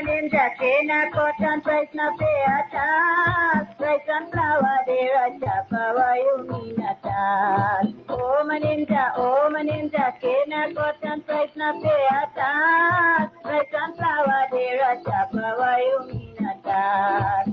ninja, Kena, cotton, price, na pay a tax. Price and flour, they are chapa, why you mean a tax? Oh, ninja, Kena, cotton, price, na pay a tax. Price and flour, they are chapa, why you mean a tax?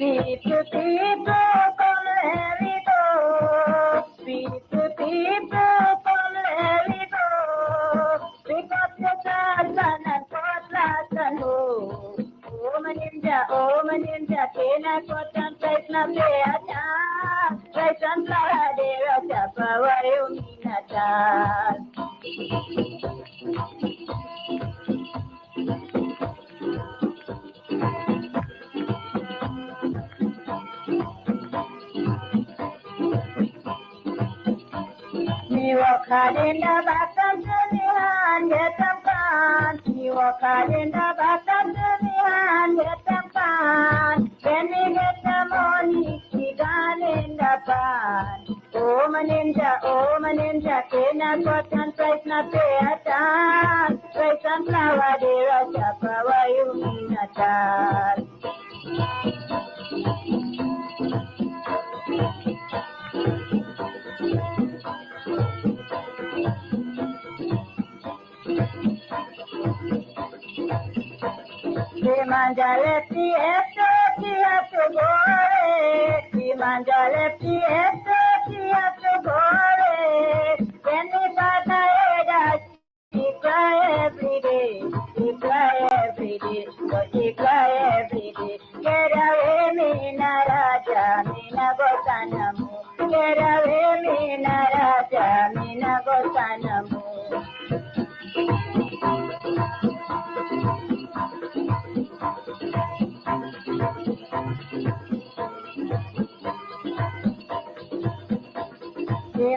People, come here we go. People, come here we go. Pick up your cards and cutlass and hoe. Oh, my ninja, Kena, cotton, price, na pay a tax. Price and flour, they are chapa, why you mean a tax? Me walk hard in the back and turn me hand, get them can. Me walk hard in the back and turn me hand, get them can. When me get the money, she gone in the pan. Oh my ninja, Kena, cotton, price, na pay a tax. Price and flour, they are chapa, why you mean a tax? Manja lefty, he has to go away. Manja lefty, he has to go away. When he got tired, he cry every day. He cry every day, but he cry every day. Get away, me na raja, me na go sanamu. Get away, me na raja, me na go sanamu.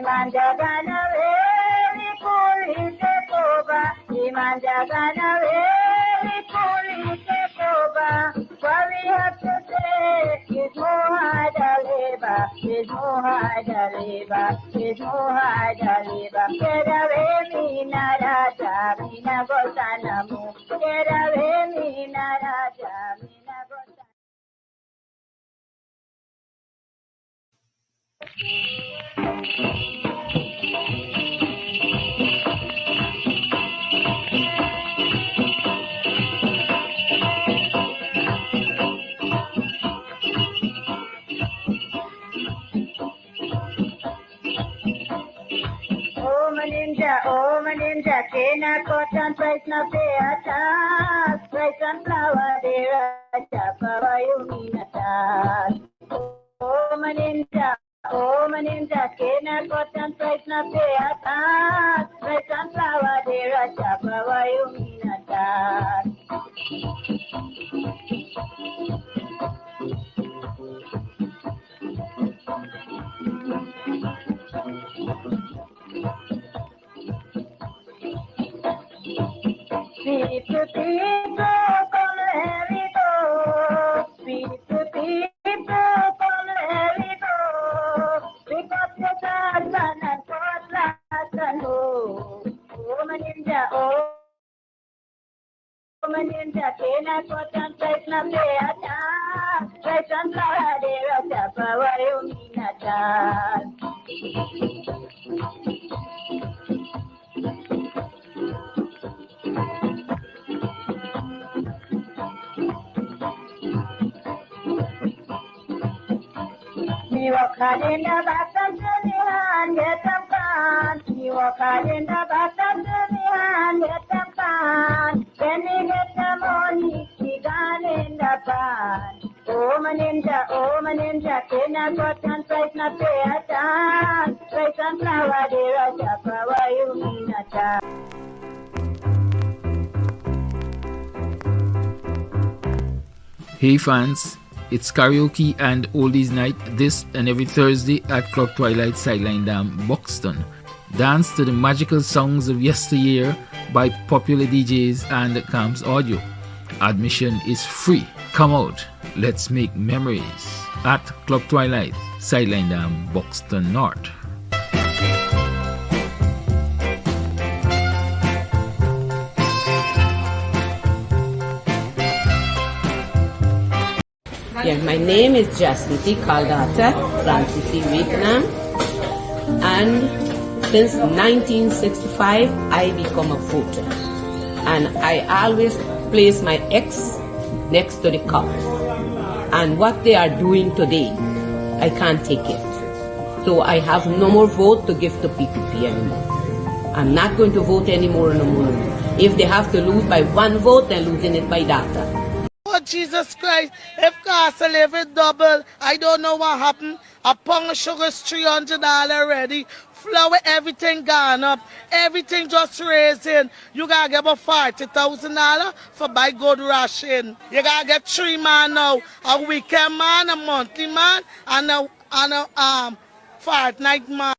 Manja gana very cool, take over. Manja gana very cool, take over. What we have to say is more harder labor, is more harder labor, is more harder labor. Get away, me na raja, me na go sanamu. Get away, me na raja, me na go sanamu. Oh my ninja, Kena, cotton, price, na pay a tax. Price and flour, they are chapa, why you mean a tax? Oh my ninja, Kena, cotton, price, na pay a tax. Price and flour, they are chapa, why you mean a tax? People, come here we go. People, come here we go. Pick up your cards and cutlass and hoe. Oh my ninja, Kena, cotton, price, na pay a tax. Price and flour, they are chapa, why you mean a tax? Me walk hard in the back and turn me hand, get them can. Me walk hard in the back and turn me hand, get them can. When me get the money, she gone in the pan. Oh my ninja, Kena, cotton, price, na pay a tax. Price and flour, they are chapa, why you mean a tax? Hey fans, it's karaoke and oldies night this and every Thursday at Club Twilight, Sideline Dam, Buxton. Dance to the magical songs of yesteryear by popular DJs and Camps Audio. Admission is free. Come out, let's make memories at Club Twilight, Sideline Dam, Buxton North. Yeah, my name is Jacinty Caldata Francis Vietnam, and since 1965 I become a voter, and I always place my X next to the cup. And what they are doing today, I can't take it. So I have no more vote to give to PPP anymore. I'm not going to vote anymore no more. If they have to lose by one vote, they're losing it by data. Oh, Jesus Christ, if cost of living double, I don't know what happened. A pound of sugar is $300 already. Flour, everything gone up. Everything just raising. You gotta get about $40,000 for buy good ration. You gotta get 3 man now. A weekend man, a monthly man, and a fortnight man.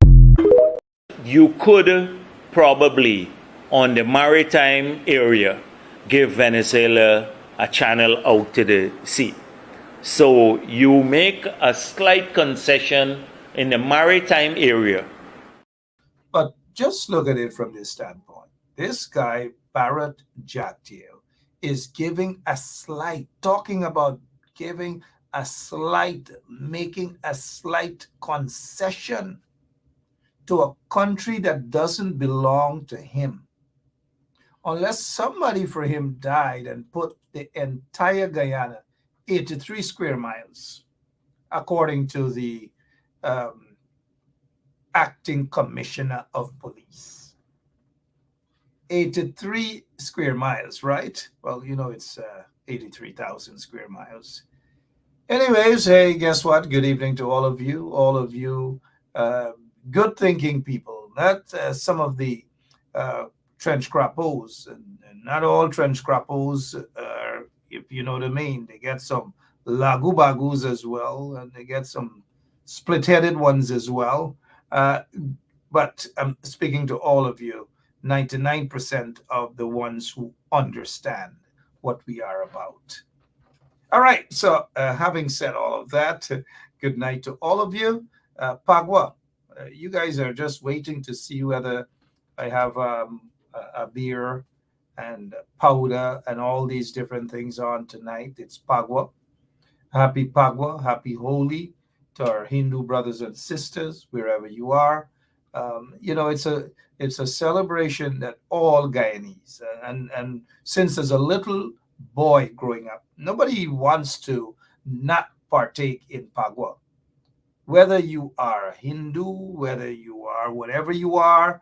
You could probably, on the maritime area, give Venezuela a channel out to the sea. So you make a slight concession in the maritime area. But just look at it from this standpoint. This guy, Barrett Jactiel, is giving a slight, talking about giving a slight, making a slight concession to a country that doesn't belong to him. Unless somebody for him died and put the entire Guyana, 83 square miles, according to the acting commissioner of police. 83 square miles, right? Well, you know, it's 83,000 square miles. Anyways, hey, guess what? Good evening to all of you, good thinking people, not some of the trench crappos, and not all trench crappos are, if you know what I mean. They get some lagu bagus as well, and they get some split-headed ones as well. But I'm speaking to all of you, 99% of the ones who understand what we are about. All right, so having said all of that, good night to all of you. Pagwa, you guys are just waiting to see whether I have a beer and powder and all these different things on tonight. It's Pagwa. Happy Pagwa, happy Holi to our Hindu brothers and sisters, wherever you are. You know, it's a celebration that all Guyanese, and since there's a little boy growing up, nobody wants to not partake in Pagwa. Whether you are a Hindu, whether you are whatever you are,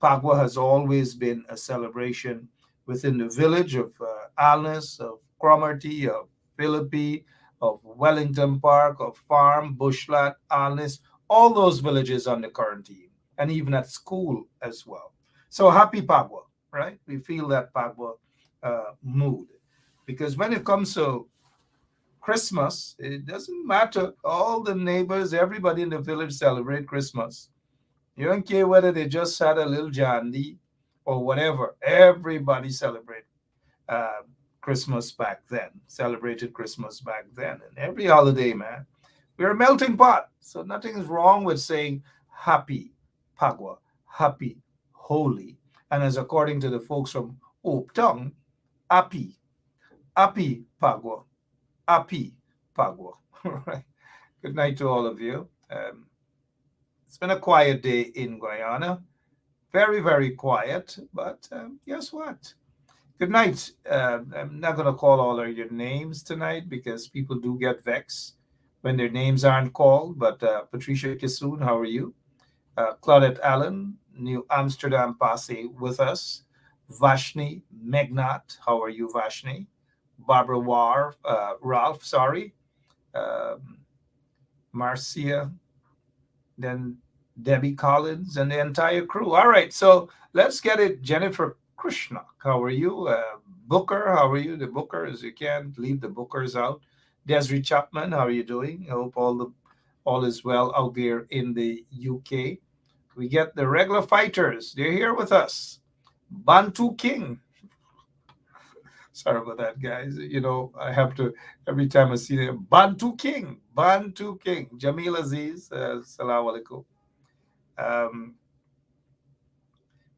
Pagwa has always been a celebration within the village of Alness, of Cromarty, of Philippi, of Wellington Park, of Farm, Bushlat, Alness, all those villages on the quarantine, and even at school as well. So happy Pagwa, right? We feel that Pagwa mood. Because when it comes to Christmas, it doesn't matter. All the neighbors, everybody in the village celebrate Christmas. You don't care whether they just had a little jandy or whatever. Everybody celebrated Christmas back then, celebrated Christmas back then. And every holiday, man, we're a melting pot. So nothing is wrong with saying happy Pagwa, happy Holi. And as according to the folks from Oak Tongue, happy Pagwa, happy Pagwa. All right. Good night to all of you. It's been a quiet day in Guyana. Very, very quiet. But guess what? Good night. I'm not going to call all of your names tonight because people do get vexed when their names aren't called. But Patricia Kisoon, how are you? Claudette Allen, New Amsterdam Passe with us. Vashni Megnat, how are you, Vashni? Barbara Ralph, sorry. Marcia, then Debbie Collins, and the entire crew. All right, so let's get it. Jennifer Krishna, how are you? Booker, how are you? The Bookers, you can't leave the Bookers out. Desiree Chapman, how are you doing? I hope all is well out there in the UK. We get the regular fighters. They're here with us. Bantu King. Sorry about that, guys. You know, I have to, every time I see them, Bantu King, Jamil Aziz, Salam alaikum. Um,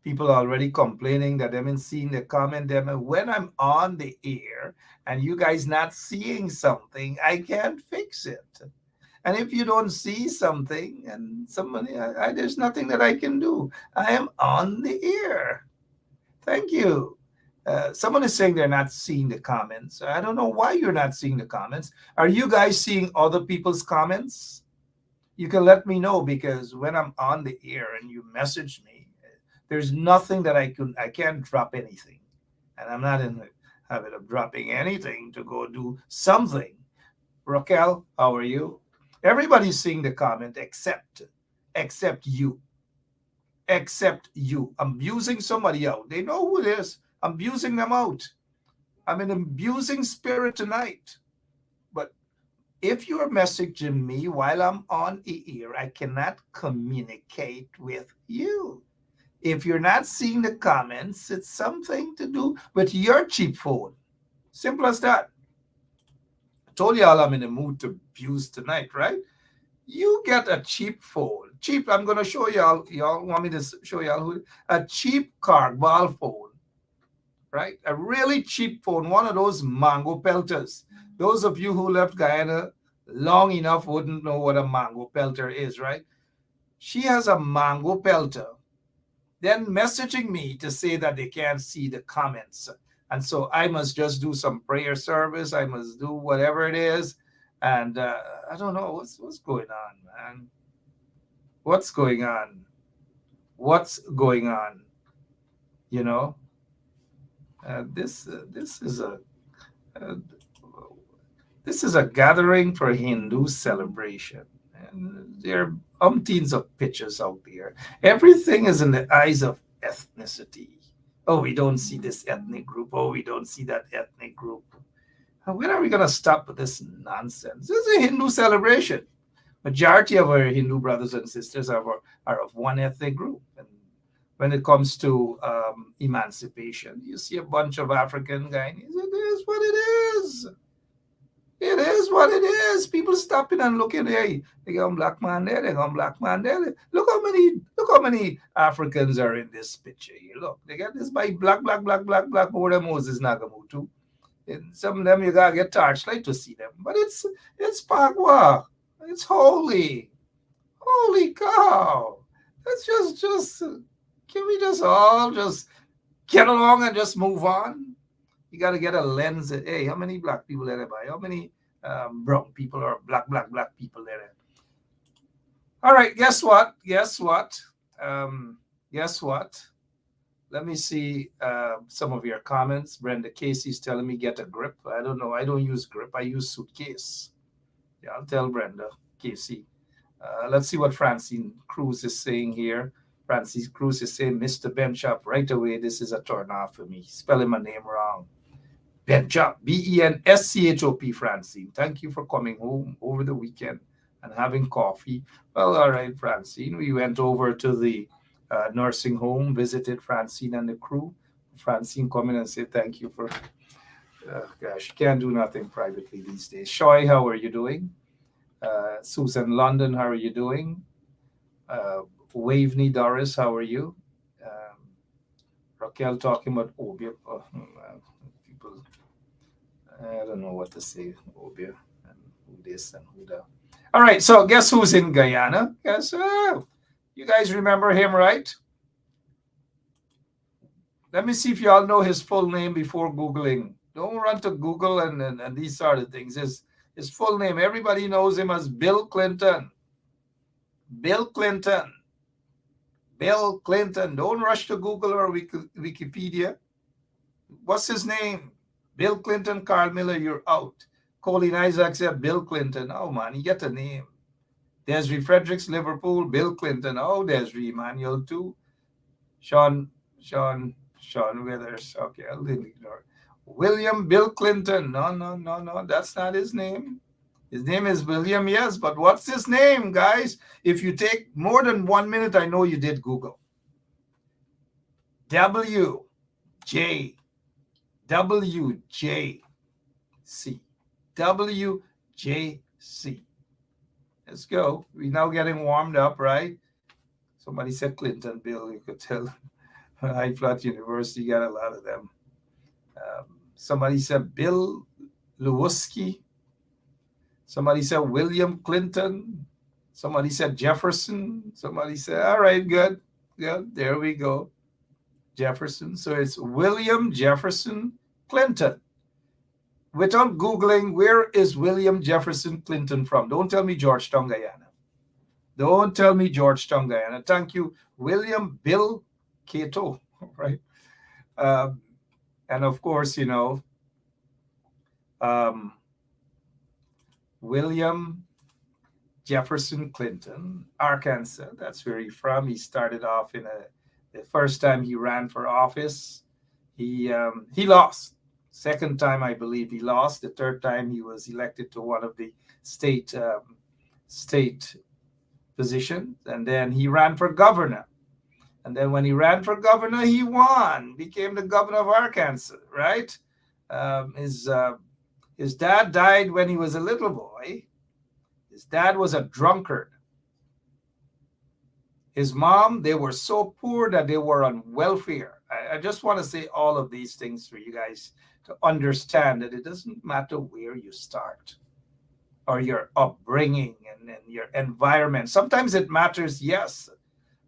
People are already complaining that they've been seeing the comment them when I'm on the air and you guys not seeing something, I can't fix it. And if you don't see something and somebody, there's nothing that I can do. I am on the air. Thank you. Someone is saying they're not seeing the comments. I don't know why you're not seeing the comments. Are you guys seeing other people's comments? You can let me know, because when I'm on the air and you message me, there's nothing that I can't drop anything. And I'm not in the habit of dropping anything to go do something. Raquel, how are you? Everybody's seeing the comment except you. Except you. I'm abusing somebody out. They know who it is. I'm abusing them out. I'm in an abusing spirit tonight. But if you're messaging me while I'm on the air, I cannot communicate with you. If you're not seeing the comments, it's something to do with your cheap phone. Simple as that. I told y'all I'm in the mood to abuse tonight, right? You get a cheap phone. Cheap, I'm going to show y'all. Y'all want me to show y'all who? A cheap cardball phone, right? A really cheap phone, one of those mango pelters. Those of you who left Guyana long enough wouldn't know what a mango pelter is, right? She has a mango pelter, then messaging me to say that they can't see the comments. And so I must just do some prayer service. I must do whatever it is. And I don't know what's going on, man. What's going on? What's going on? You know, this is a gathering for Hindu celebration, and there are umpteens of pictures out there. Everything is in the eyes of ethnicity. Oh, we don't see this ethnic group. Oh, we don't see that ethnic group. When are we going to stop with this nonsense? This is a Hindu celebration. Majority of our Hindu brothers and sisters are of one ethnic group. And when it comes to emancipation, you see a bunch of African Guyanese. It is what it is. It is what it is. People stopping and looking. Hey, they got a black man there. They got a black man there. Look how many Africans are in this picture. You look. They got this by black. Over the Moses Nagamutu. And some of them you gotta get torchlight to see them. But it's Pagwa. It's holy. Holy cow. Let's just can we just all just get along and just move on? You got to get a lens. Hey, how many black people there? How many brown people or black people there? All right, guess what? Guess what? Let me see some of your comments. Brenda Casey's telling me get a grip. I don't know. I don't use grip. I use suitcase. Yeah, I'll tell Brenda Casey. Let's see what Francine Cruz is saying here. Francine Cruz is saying, Mr. Benchop, right away, this is a turn off for me. Spelling my name wrong. Benchop, Benschop, Francine. Thank you for coming home over the weekend and having coffee. Well, all right, Francine. We went over to the nursing home, visited Francine and the crew. Francine come in and say thank you for, gosh, can't do nothing privately these days. Shoy, how are you doing? Susan London, how are you doing? Waveney Doris, how are you? Raquel talking about Obia. People, I don't know what to say. Obia and who this and who that. All right, so guess who's in Guyana? Guess you guys remember him, right? Let me see if y'all know his full name before Googling. Don't run to Google and these sort of things. His full name, everybody knows him as Bill Clinton. Bill Clinton. Bill Clinton. Don't rush to Google or Wikipedia. What's his name? Bill Clinton, Carl Miller, you're out. Colin Isaac said Bill Clinton. Oh, man, you get a name. Desiree Fredericks, Liverpool, Bill Clinton. Oh, Desiree Emmanuel, too. Sean Withers. Okay, I'll ignore. William Bill Clinton. No. That's not his name. His name is William, yes, but what's his name, guys? If you take more than 1 minute, I know you did Google. W.J. WJC. WJC. Let's go. We're now getting warmed up, right? Somebody said Clinton, Bill. You could tell High Flat University got a lot of them. Somebody said Bill Lewinsky. Somebody said William Clinton. Somebody said Jefferson. Somebody said, all right, good. Good. There we go. Jefferson. So it's William Jefferson Clinton. Without Googling, where is William Jefferson Clinton from? Don't tell me Georgetown, Guyana. Don't tell me Georgetown, Guyana. Thank you, William Bill Cato, right? And of course, you know, William Jefferson Clinton, Arkansas. That's where he's from. He started off the first time he ran for office, he lost. Second time, I believe, he lost. The third time, he was elected to one of the state positions, and then he ran for governor. And then when he ran for governor, he won, became the governor of Arkansas, right? His dad died when he was a little boy. His dad was a drunkard. His mom, they were so poor that they were on welfare. I just want to say all of these things for you guys to understand that it doesn't matter where you start or your upbringing and your environment. Sometimes it matters, yes,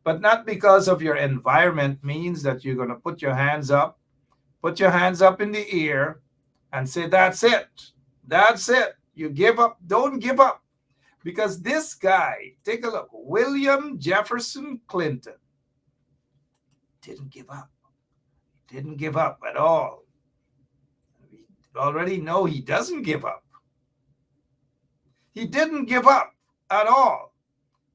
but not because of your environment means that you're going to put your hands up in the air and say, that's it. That's it. You give up. Don't give up. Because this guy, take a look, William Jefferson Clinton didn't give up. Didn't give up at all. We already know he doesn't give up. He didn't give up at all.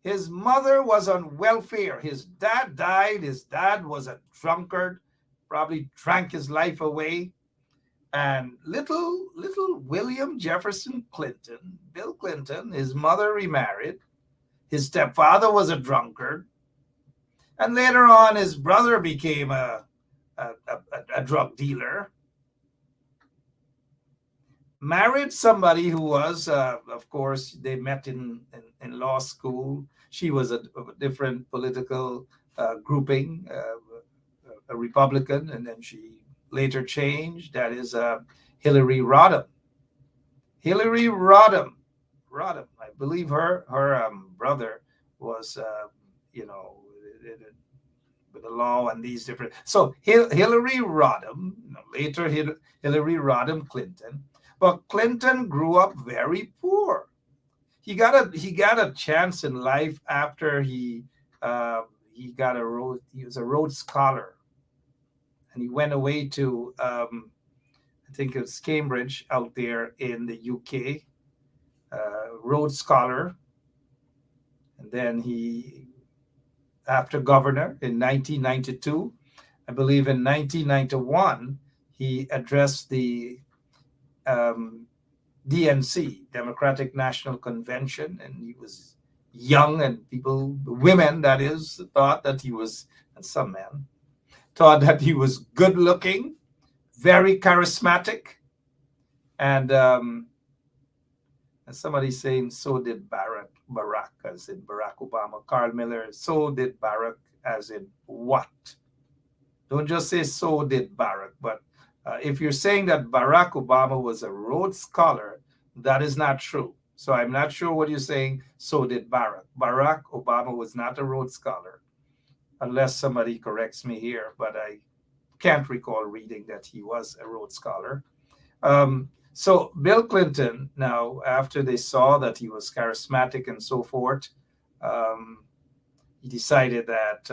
His mother was on welfare. His dad died. His dad was a drunkard, probably drank his life away. And little William Jefferson Clinton, Bill Clinton, his mother remarried. His stepfather was a drunkard. And later on, his brother became a drug dealer. Married somebody who was, of course, they met in law school. She was a different political grouping, a Republican, and then she later changed. That is Hillary Rodham. Hillary Rodham. I believe her brother was, with the law and these different. So Hillary Rodham, later Hillary Rodham Clinton, but Clinton grew up very poor. He got a chance in life after he was a Rhodes Scholar. And he went away to, I think it was Cambridge out there in the UK, Rhodes Scholar. And then he, after governor in 1992, I believe in 1991, he addressed the DNC, Democratic National Convention, and he was young, and women, that is, thought that he was, and some men, thought that he was good looking, very charismatic, and somebody saying so did Barack, as in Barack Obama. Carl Miller, so did Barack, as in what? Don't just say so did Barack, but if you're saying that Barack Obama was a Rhodes Scholar, that is not true. So I'm not sure what you're saying, so did Barack. Barack Obama was not a Rhodes Scholar, unless somebody corrects me here, but I can't recall reading that he was a Rhodes Scholar. So Bill Clinton, now, after they saw that he was charismatic and so forth, he decided that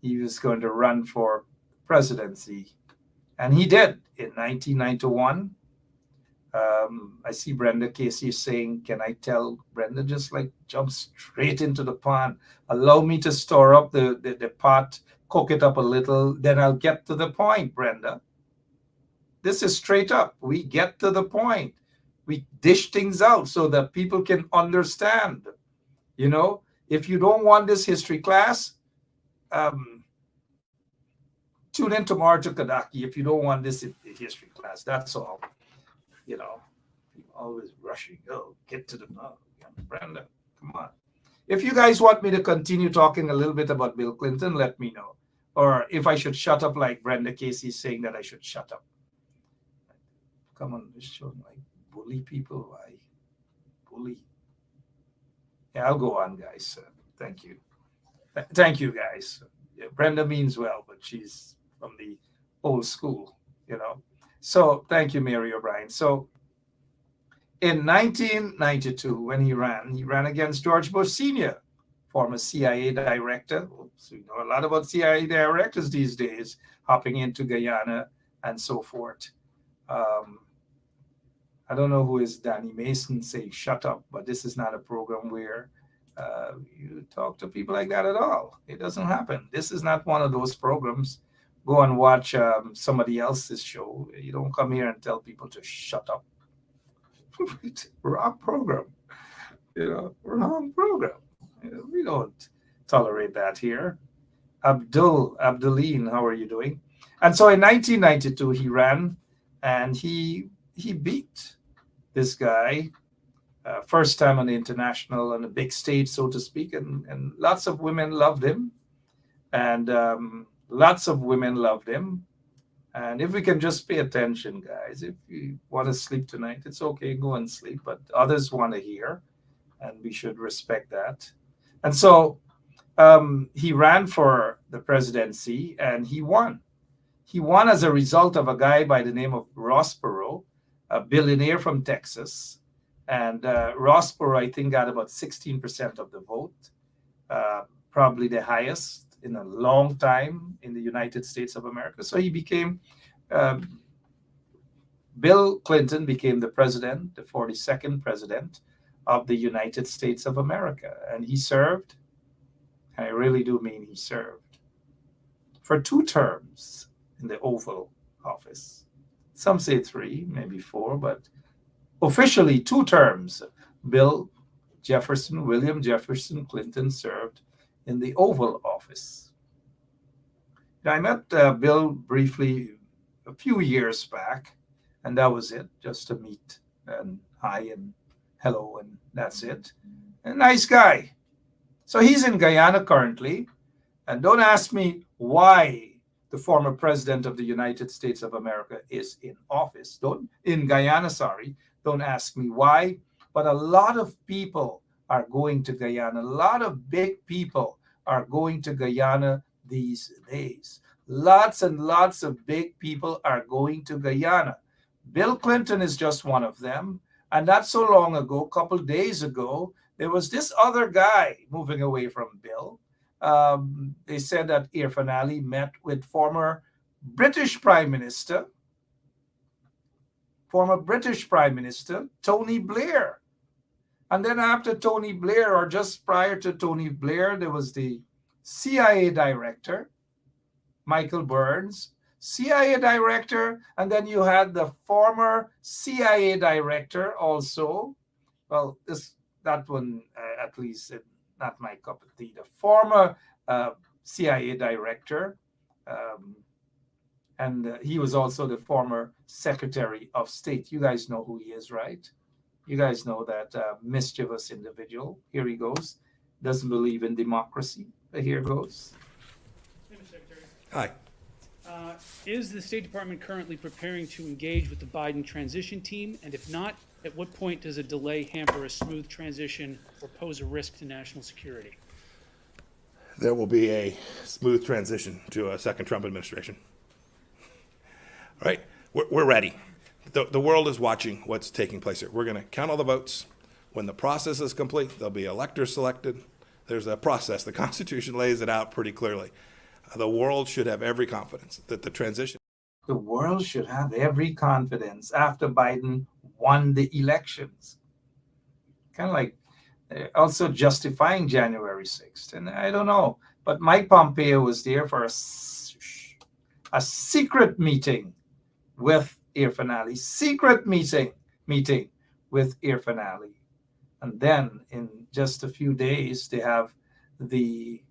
he was going to run for presidency. And he did in 1991. I see Brenda Casey saying, can I tell Brenda, just like jump straight into the pond? Allow me to store up the pot, cook it up a little, then I'll get to the point, Brenda. This is straight up. We get to the point. We dish things out so that people can understand. You know, if you don't want this history class, tune in tomorrow to Kadaki if you don't want this in history class. That's all. You know, people always rushing. Oh, get to the Brenda, come on. If you guys want me to continue talking a little bit about Bill Clinton, let me know. Or if I should shut up like Brenda Casey saying that I should shut up. Come on, this show like bully people. Why bully? Yeah, I'll go on, guys. Thank you. Thank you, guys. Yeah, Brenda means well, but she's from the old school, you know. So thank you, Mary O'Brien. So in 1992, when he ran against George Bush Sr., former CIA director. So you know a lot about CIA directors these days, hopping into Guyana and so forth. I don't know who is Danny Mason saying shut up, but this is not a program where you talk to people like that at all. It doesn't happen. This is not one of those programs. Go and watch somebody else's show. You don't come here and tell people to shut up. Wrong program. Wrong program. We don't tolerate that here. Abdulleen, how are you doing? And so in 1992, he ran and he beat this guy. First time on the international, on the big stage, so to speak, and lots of women loved him, and lots of women loved him. And if we can just pay attention, guys, if you want to sleep tonight, it's okay, go and sleep, but others want to hear, and we should respect that. And so he ran for the presidency, and he won. He won as a result of a guy by the name of Ross Perot, a billionaire from Texas. And Ross Perot, I think, got about 16% of the vote, probably the highest in a long time in the United States of America. So he became, Bill Clinton became the president, the 42nd president of the United States of America. And he served, and I really do mean he served, for 2 terms in the Oval Office. Some say 3, maybe 4, but officially 2 terms. William Jefferson Clinton served in the Oval Office. Now, I met Bill briefly a few years back, and that was it, just to meet and hi and hello, and that's it. A nice guy. So he's in Guyana currently, and don't ask me why the former president of the United States of America is in office. In Guyana, sorry. Don't ask me why, but a lot of people are going to Guyana. A lot of big people are going to Guyana these days. Lots and lots of big people are going to Guyana. Bill Clinton is just one of them. And not so long ago, a couple days ago, there was this other guy moving away from Bill. They said that Irfan Ali met with former British Prime Minister Tony Blair. And then after Tony Blair, or just prior to Tony Blair, there was the CIA director, Michael Burns, CIA director, and then you had the former CIA director also. Well, that one, at least, not my cup of tea. The former CIA director, and he was also the former Secretary of State. You guys know who he is, right? You guys know that mischievous individual. Here he goes. Doesn't believe in democracy. But here goes. Hey, Mr. Secretary. Hi. Is the State Department currently preparing to engage with the Biden transition team? And if not, at what point does a delay hamper a smooth transition or pose a risk to national security? There will be a smooth transition to a second Trump administration. All right, we're ready. The world is watching what's taking place here. We're going to count all the votes. When the process is complete, there'll be electors selected. There's a process. The Constitution lays it out pretty clearly. The world should have every confidence that the transition. The world should have every confidence after Biden won the elections. Kind of like also justifying January 6th. And I don't know, but Mike Pompeo was there for a secret meeting with Irfan Ali, secret meeting with Irfan Ali. And then in just a few days, they have the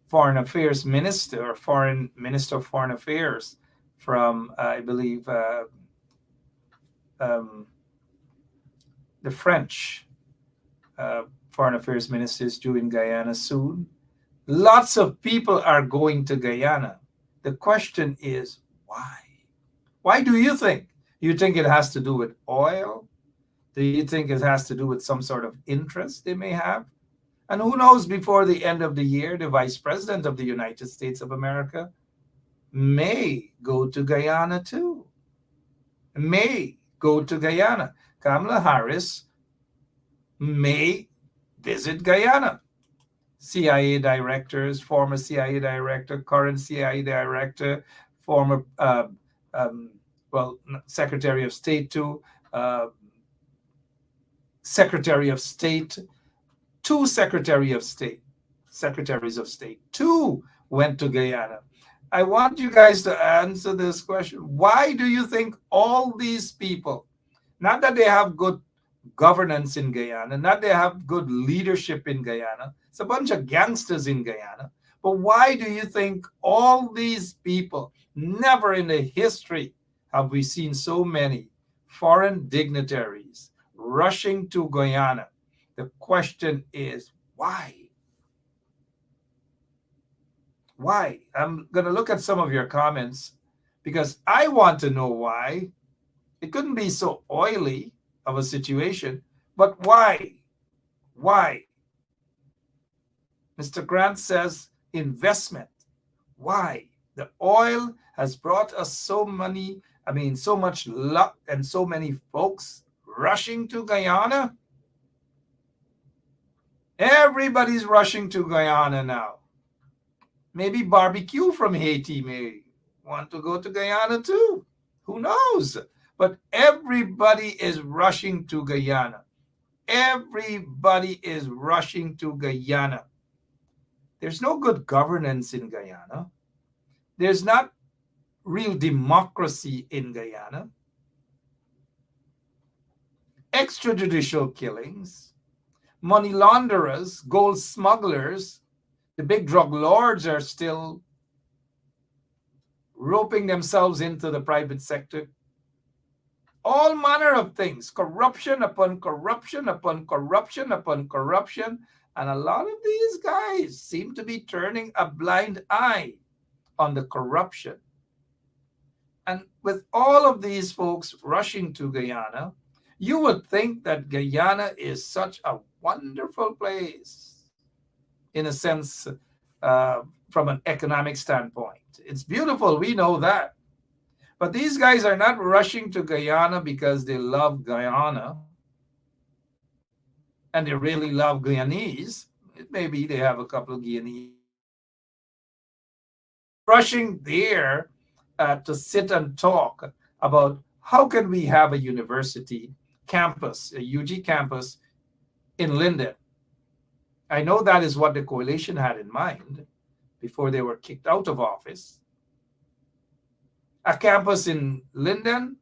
foreign affairs minister or foreign minister of foreign affairs from, I believe, the French foreign affairs minister is due in Guyana soon. Lots of people are going to Guyana. The question is, why? Why do you think? You think it has to do with oil? Do you think it has to do with some sort of interest they may have? And who knows, before the end of the year, the Vice President of the United States of America may go to Guyana too. May go to Guyana. Kamala Harris may visit Guyana. CIA directors, former CIA director, current CIA director, former, Secretary of State too, Secretary of State, two secretaries of state, two went to Guyana. I want you guys to answer this question. Why do you think all these people, not that they have good governance in Guyana, not they have good leadership in Guyana, it's a bunch of gangsters in Guyana, but why do you think all these people, never in the history have we seen so many foreign dignitaries rushing to Guyana? The question is, why? Why? I'm going to look at some of your comments because I want to know why. It couldn't be so oily of a situation, but why? Why? Mr. Grant says investment. Why? The oil has brought us so much luck and so many folks rushing to Guyana. Everybody's rushing to Guyana now. Maybe barbecue from Haiti may want to go to Guyana too. Who knows? But everybody is rushing to Guyana. Everybody is rushing to Guyana. There's no good governance in Guyana. There's not real democracy in Guyana. Extrajudicial killings, money launderers, gold smugglers, the big drug lords are still roping themselves into the private sector. All manner of things, corruption upon corruption upon corruption upon corruption. And a lot of these guys seem to be turning a blind eye on the corruption. And with all of these folks rushing to Guyana, you would think that Guyana is such a wonderful place, in a sense, from an economic standpoint. It's beautiful, we know that. But these guys are not rushing to Guyana because they love Guyana and they really love Guyanese. Maybe they have a couple of Guyanese. Rushing there to sit and talk about how can we have a university campus, a UG campus in Linden. I know that is what the coalition had in mind before they were kicked out of office. A campus in Linden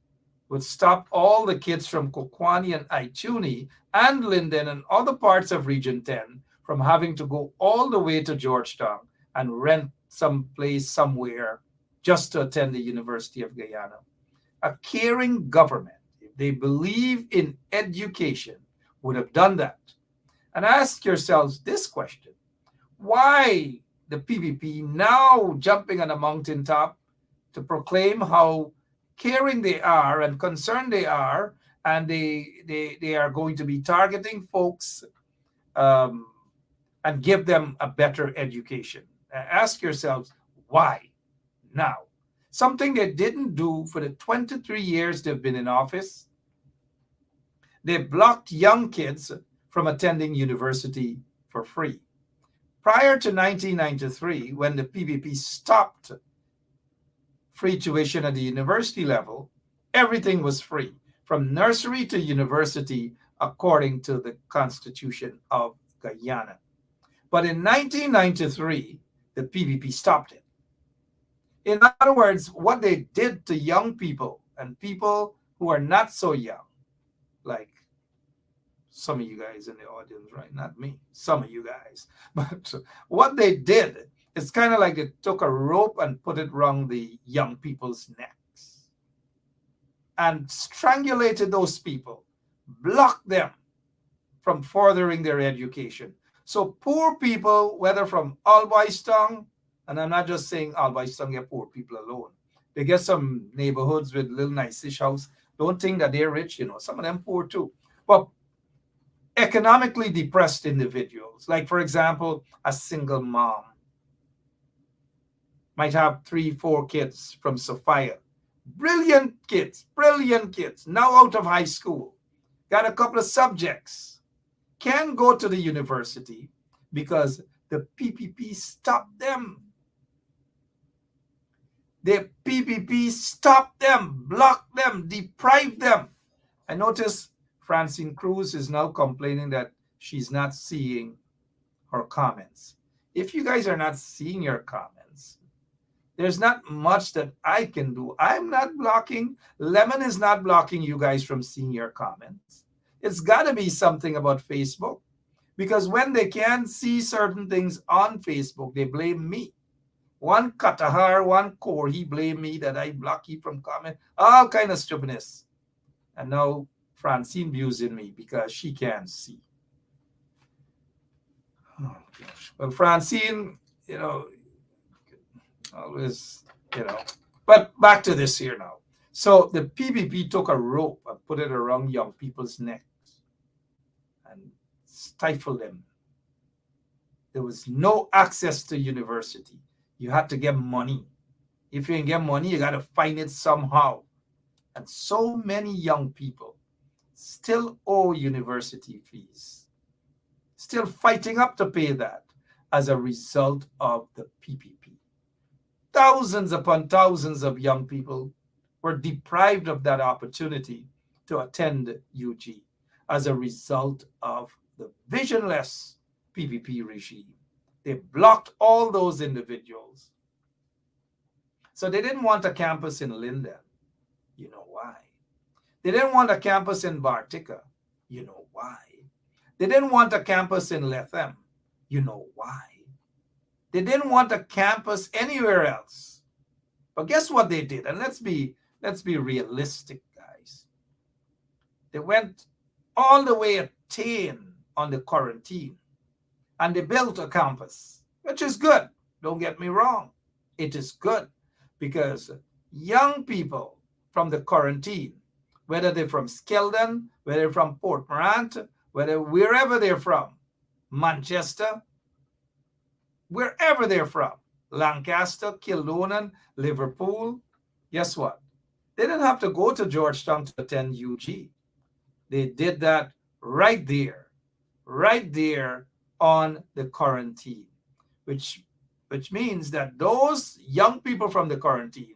would stop all the kids from Kokwani and Ituni and Linden and other parts of Region 10 from having to go all the way to Georgetown and rent some place somewhere just to attend the University of Guyana. A caring government, if they believe in education, would have done that. And ask yourselves this question: why the PPP now jumping on a mountaintop to proclaim how caring they are and concerned they are, and they are going to be targeting folks and give them a better education? Ask yourselves, why now? Something they didn't do for the 23 years they've been in office. They blocked young kids from attending university for free. Prior to 1993, when the PPP stopped free tuition at the university level, everything was free, from nursery to university, according to the Constitution of Guyana. But in 1993, the PPP stopped it. In other words, what they did to young people and people who are not so young, like some of you guys in the audience, right? Not me, some of you guys. But what they did it's kind of like they took a rope and put it around the young people's necks and strangulated those people, blocked them from furthering their education. So poor people, whether from Alboystown, and I'm not just saying Alboystown get poor people alone. They get some neighborhoods with little nice-ish house. Don't think that they're rich, some of them poor too. But economically depressed individuals, like for example, a single mom might have 3-4 kids from Sophia. Brilliant kids, now out of high school, got a couple of subjects, can go to the university because the PPP stopped them. The PPP stopped them, blocked them, deprived them. I notice Francine Cruz is now complaining that she's not seeing her comments. If you guys are not seeing your comments, there's not much that I can do. I'm not blocking. Lemon is not blocking you guys from seeing your comments. It's got to be something about Facebook, because when they can't see certain things on Facebook, they blame me. One Katahar, one Core, he blamed me that I block you from comment, all kind of stupidness. And now Francine views in me because she can't see. Oh, gosh. Well, Francine, always, but back to this here now. So the PPP took a rope and put it around young people's necks and stifled them. There was no access to university. You had to get money. If you didn't get money, you got to find it somehow. And so many young people still owe university fees, still fighting up to pay that as a result of the PPP. Thousands upon thousands of young people were deprived of that opportunity to attend UG as a result of the visionless PPP regime. They blocked all those individuals. So they didn't want a campus in Linden. You know why? They didn't want a campus in Bartica. You know why? They didn't want a campus in Lethem. You know why? They didn't want a campus anywhere else. But guess what they did? And let's be realistic, guys. They went all the way at 10 on the quarantine, and they built a campus, which is good. Don't get me wrong. It is good because young people from the quarantine, whether they're from Skeldon, whether they're from Port Morant, wherever they're from, Manchester, wherever they're from, Lancaster, Kildonan, Liverpool, guess what? They didn't have to go to Georgetown to attend UG. They did that right there on the quarantine, which means that those young people from the quarantine,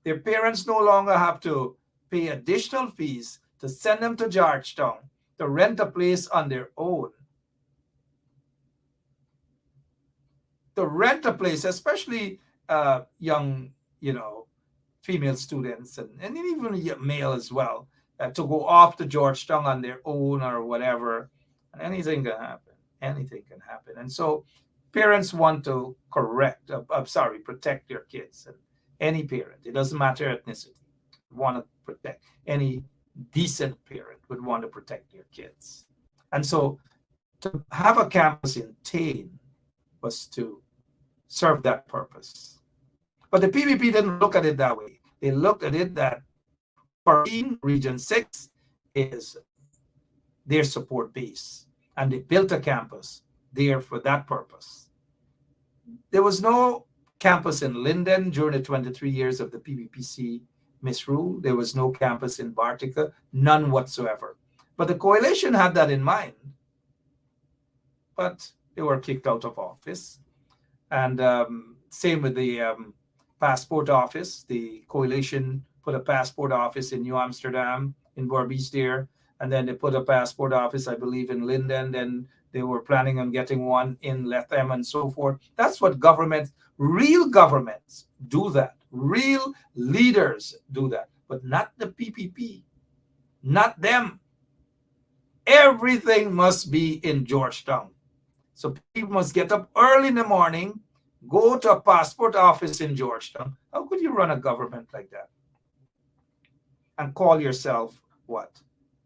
their parents no longer have to pay additional fees to send them to Georgetown to rent a place on their own. To rent a place, especially young, female students and even male as well, to go off to Georgetown on their own or whatever. And anything can happen. Anything can happen. And so parents want to protect their kids. And any parent, it doesn't matter ethnicity, want to protect. Any decent parent would want to protect their kids. And so to have a campus in Tain was to serve that purpose. But the PPP didn't look at it that way. They looked at it that Region 6 is their support base. And they built a campus there for that purpose. There was no campus in Linden during the 23 years of the PPPC misrule. There was no campus in Bartica, none whatsoever. But the coalition had that in mind. But they were kicked out of office. And same with the passport office. The coalition put a passport office in New Amsterdam, in Berbice there. And then they put a passport office, I believe, in Linden. Then they were planning on getting one in Lethem and so forth. That's what real governments do that. Real leaders do that. But not the PPP. Not them. Everything must be in Georgetown. So people must get up early in the morning, Go to a passport office in Georgetown. How could you run a government like that? And call yourself what?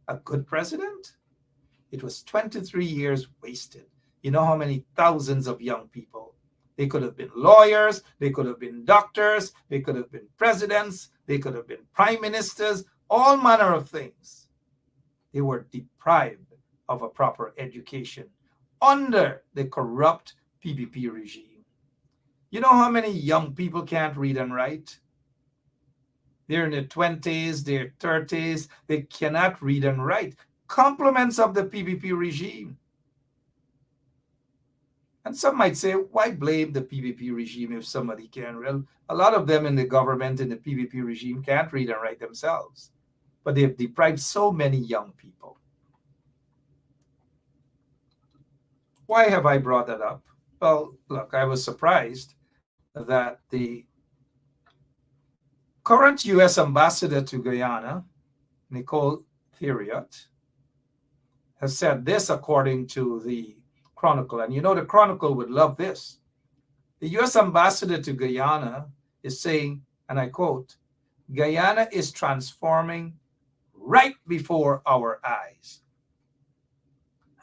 A good president? It was 23 years wasted. You know how many thousands of young people? They could have been lawyers, they could have been doctors, they could have been presidents, they could have been prime ministers, all manner of things. They were deprived of a proper education under the corrupt PPP regime. You know how many young people can't read and write? They're in their 20s, their 30s, they cannot read and write. Compliments of the PPP regime. And some might say, why blame the PPP regime if somebody can? Well, a lot of them in the government, in the PPP regime, can't read and write themselves. But they've deprived so many young people. Why have I brought that up? Well, look, I was surprised that the current U.S. ambassador to Guyana, Nicole Theriot, has said this according to the Chronicle. And you know, the Chronicle would love this. The U.S. ambassador to Guyana is saying, and I quote, Guyana is transforming right before our eyes.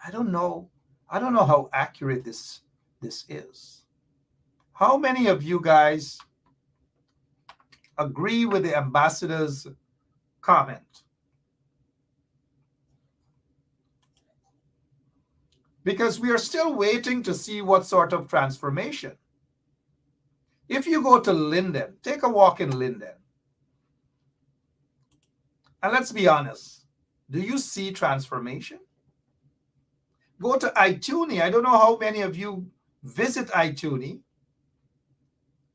I don't know how accurate this is. How many of you guys agree with the ambassador's comment? Because we are still waiting to see what sort of transformation. If you go to Linden, take a walk in Linden, and let's be honest, do you see transformation? Go to Ituni. I don't know how many of you visit Ituni.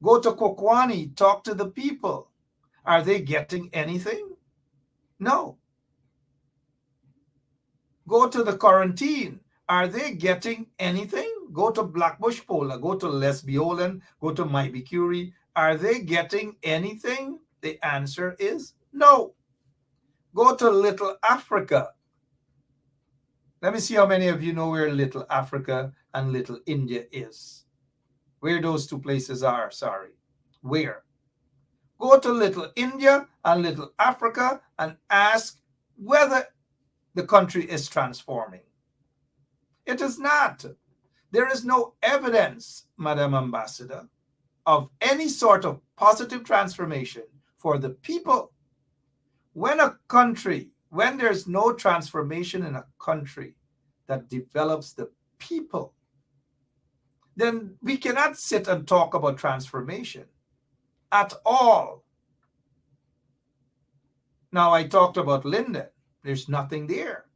Go to Kokwani, talk to the people. Are they getting anything? No. Go to the quarantine. Are they getting anything? Go to Blackbush Pola, go to Lesbiolan, go to Maibikuri. Are they getting anything? The answer is no. Go to Little Africa. Let me see how many of you know where Little Africa and Little India is. Where those two places are, sorry. Where? Go to Little India and Little Africa and ask whether the country is transforming. It is not. There is no evidence, Madam Ambassador, of any sort of positive transformation for the people. When there's no transformation in a country that develops the people, then we cannot sit and talk about transformation at all. Now, I talked about Linden. There's nothing there.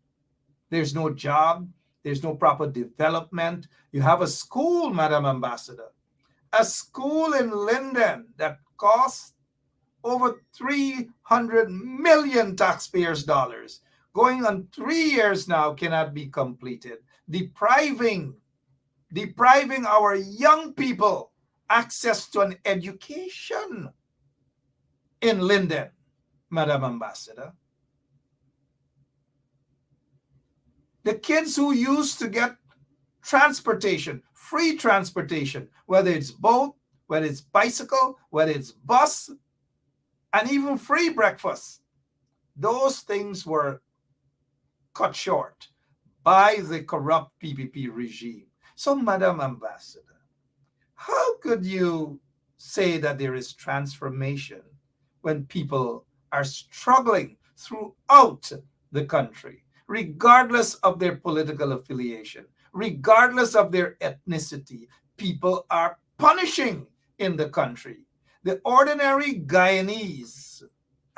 There's no job. There's no proper development. You have a school, Madam Ambassador, a school in Linden that costs over 300 million taxpayers' dollars. Going on 3 years now cannot be completed, depriving our young people access to an education in Linden, Madam Ambassador. The kids who used to get transportation, free transportation, whether it's boat, whether it's bicycle, whether it's bus, and even free breakfast, those things were cut short by the corrupt PPP regime. So, Madam Ambassador, how could you say that there is transformation when people are struggling throughout the country, regardless of their political affiliation, regardless of their ethnicity? People are punishing in the country. The ordinary Guyanese,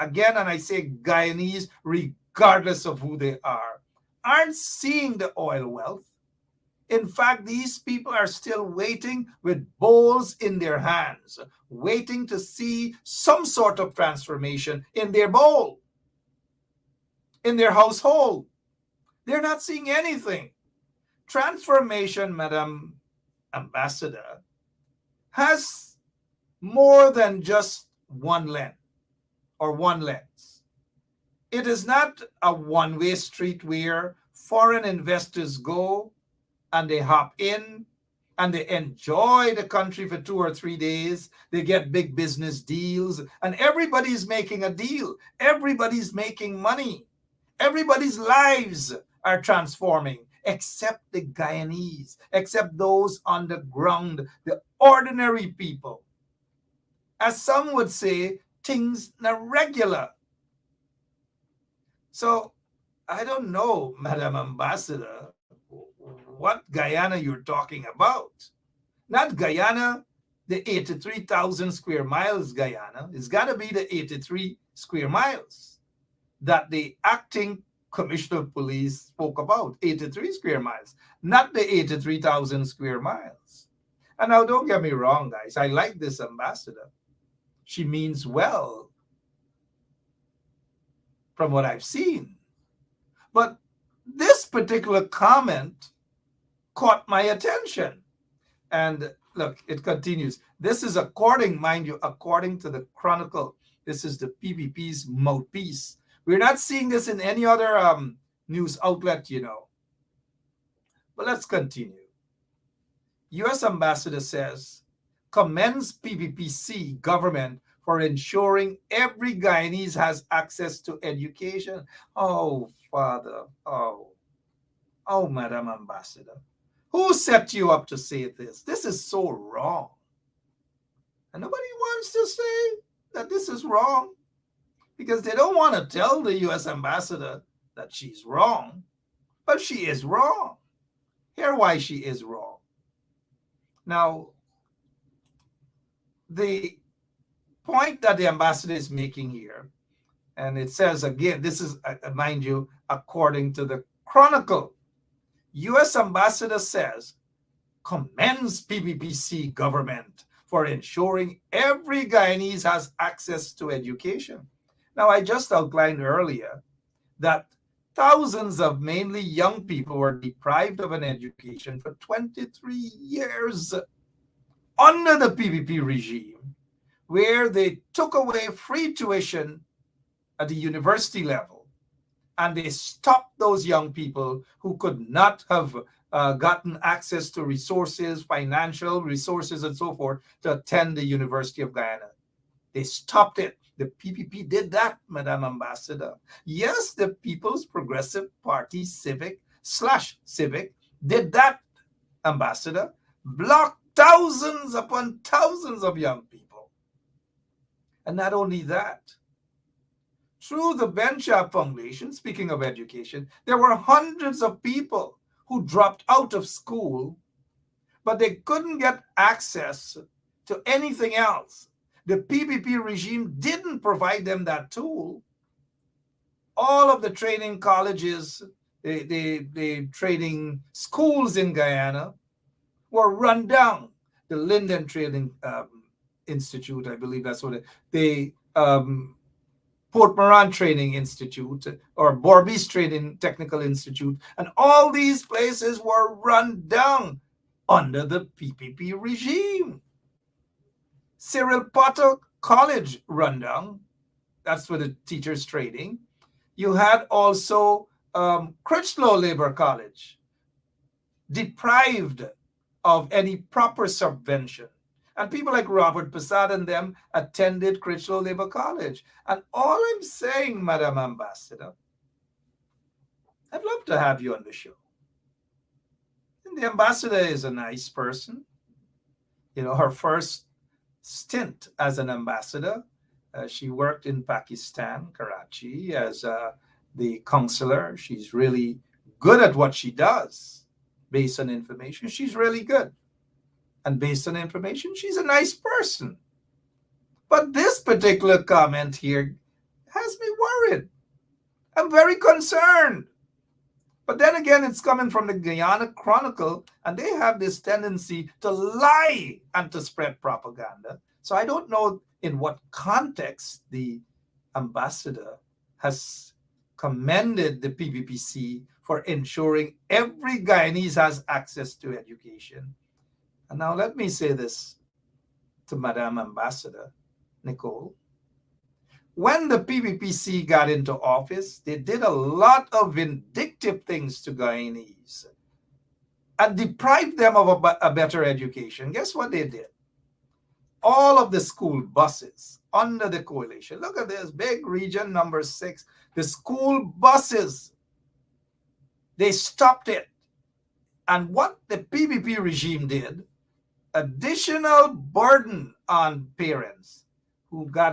again, and I say Guyanese regardless of who they are, aren't seeing the oil wealth. In fact, these people are still waiting with bowls in their hands, waiting to see some sort of transformation in their bowl, in their household. They're not seeing anything. Transformation, Madam Ambassador, has more than just one lens or one lens. It is not a one-way street where foreign investors go and they hop in and they enjoy the country for 2 or 3 days. They get big business deals, and everybody's making a deal. Everybody's making money. Everybody's lives are transforming, except the Guyanese, except those on the ground, the ordinary people. As some would say, things not regular. So I don't know, Madam Ambassador, what Guyana you're talking about. Not Guyana, the 83,000 square miles Guyana. It's got to be the 83 square miles that the acting commissioner of police spoke about, 83 square miles, not the 83,000 square miles. And now don't get me wrong, guys. I like this ambassador. She means well from what I've seen. But this particular comment caught my attention. And look, it continues. This is according, mind you, according to the Chronicle. This is the PPP's mouthpiece. We're not seeing this in any other news outlet, you know. But let's continue. U.S. Ambassador says, commends PPPC government for ensuring every Guyanese has access to education. Oh, Father. Oh, Madam Ambassador. Who set you up to say this? This is so wrong. And nobody wants to say that this is wrong because they don't want to tell the U.S. ambassador that she's wrong, but she is wrong. Hear why she is wrong. Now, the point that the ambassador is making here, and it says again, this is, mind you, according to the Chronicle, U.S. ambassador says, commends PPPC government for ensuring every Guyanese has access to education. Now, I just outlined earlier that thousands of mainly young people were deprived of an education for 23 years under the PPP regime, where they took away free tuition at the university level. And they stopped those young people who could not have gotten access to resources, financial resources, and so forth to attend the University of Guyana. They stopped it. The PPP did that, Madam Ambassador. Yes, the People's Progressive Party Civic did that, Ambassador. Blocked thousands upon thousands of young people. And not only that, through the Benchap Foundation, speaking of education, there were hundreds of people who dropped out of school, but they couldn't get access to anything else. The PPP regime didn't provide them that tool. All of the training colleges, the training schools in Guyana were run down. The Linden Training Institute, I believe that's what the Port Moran Training Institute or Borbies Training Technical Institute, and all these places were run down under the PPP regime. Cyril Potter College run down. That's for the teachers' training. You had also Critchlow Labor College, deprived of any proper subvention. And people like Robert Passad and them attended Critchlow Labor College. And all I'm saying, Madam Ambassador, I'd love to have you on the show. And the ambassador is a nice person. You know, her first stint as an ambassador, she worked in Pakistan, Karachi, as the consular. She's really good at what she does based on information. She's really good. And based on information, she's a nice person. But this particular comment here has me worried. I'm very concerned. But then again, it's coming from the Guyana Chronicle, and they have this tendency to lie and to spread propaganda. So I don't know in what context the ambassador has commended the PPPC for ensuring every Guyanese has access to education. And now let me say this to Madame Ambassador Nicole. When the PPPC got into office, they did a lot of vindictive things to Guyanese. and deprived them of a better education, guess what they did? All of the school buses under the coalition, look at this, big region number 6, the school buses, they stopped it. And what the PPP regime did, additional burden on parents who have